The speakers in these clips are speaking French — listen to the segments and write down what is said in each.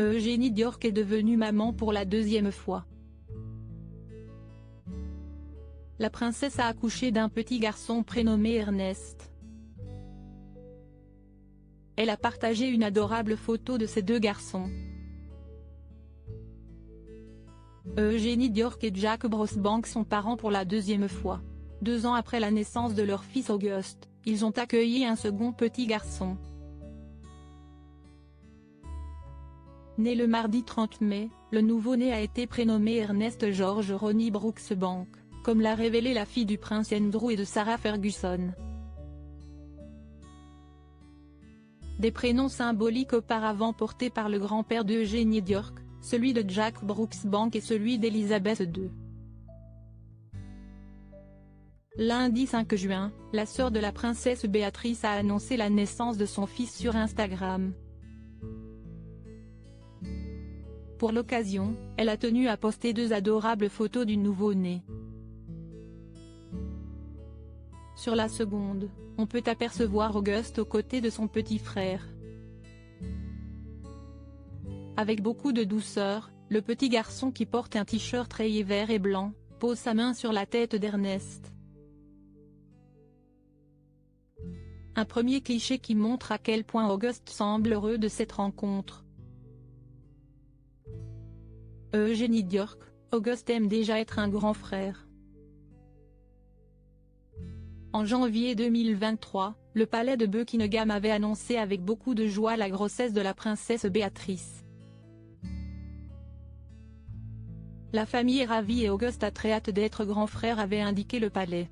Eugénie Diorc est devenue maman pour la deuxième fois. La princesse a accouché d'un petit garçon prénommé Ernest. Elle a partagé une adorable photo de ses deux garçons. Eugénie Diorc et Jack Brosbank sont parents pour la deuxième fois. 2 ans après la naissance de leur fils Auguste, ils ont accueilli un second petit garçon. Né le mardi 30 mai, le nouveau-né a été prénommé Ernest George Ronnie Brooksbank, comme l'a révélé la fille du prince Andrew et de Sarah Ferguson. Des prénoms symboliques auparavant portés par le grand-père d'Eugénie Diorc, celui de Jack Brooksbank et celui d'Elizabeth II. Lundi 5 juin, la sœur de la princesse Béatrice a annoncé la naissance de son fils sur Instagram. Pour l'occasion, elle a tenu à poster 2 adorables photos du nouveau-né. Sur la seconde, on peut apercevoir Auguste aux côtés de son petit frère. Avec beaucoup de douceur, le petit garçon qui porte un t-shirt rayé vert et blanc, pose sa main sur la tête d'Ernest. Un premier cliché qui montre à quel point Auguste semble heureux de cette rencontre. Eugénie Diorc, Auguste aime déjà être un grand frère. En janvier 2023, le palais de Buckingham avait annoncé avec beaucoup de joie la grossesse de la princesse Béatrice. La famille est ravie et Auguste a très hâte d'être grand frère, avait indiqué le palais.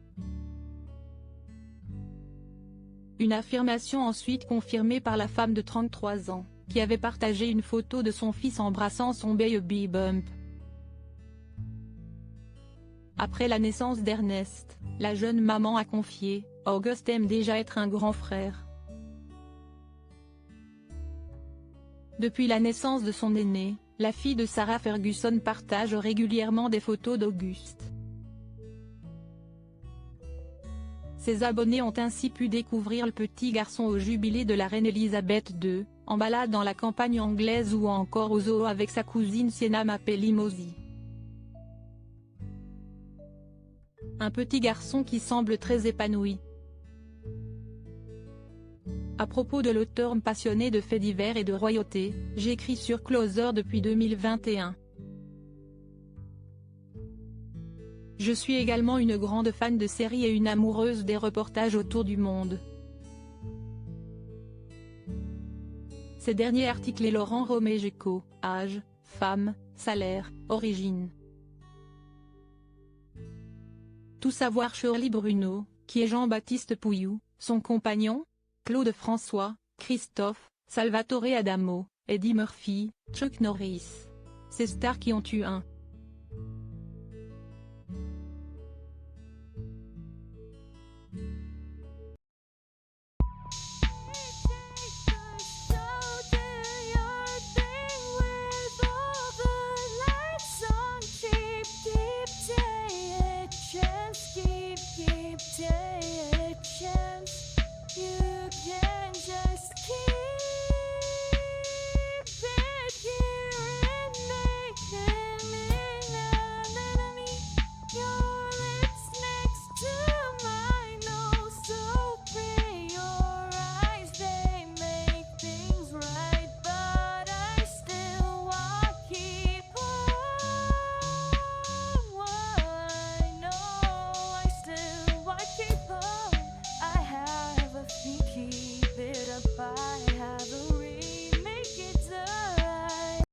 Une affirmation ensuite confirmée par la femme de 33 ans, qui avait partagé une photo de son fils embrassant son baby bump. Après la naissance d'Ernest, la jeune maman a confié « Auguste aime déjà être un grand frère ». Depuis la naissance de son aîné, la fille de Sarah Ferguson partage régulièrement des photos d'Auguste. Ses abonnés ont ainsi pu découvrir le petit garçon au jubilé de la reine Elisabeth II, en balade dans la campagne anglaise ou encore au zoo avec sa cousine Sienna Mapelli-Mosi. Un petit garçon qui semble très épanoui. À propos de l'auteur passionné de faits divers et de royauté, j'écris sur Closer depuis 2021. Je suis également une grande fan de séries et une amoureuse des reportages autour du monde. Ces derniers articles et Laurent Romégeco, âge, femme, salaire, origine. Tout savoir Shirley Bruno, qui est Jean-Baptiste Pouillou, son compagnon, Claude François, Christophe, Salvatore Adamo, Eddie Murphy, Chuck Norris. Ces stars qui ont eu un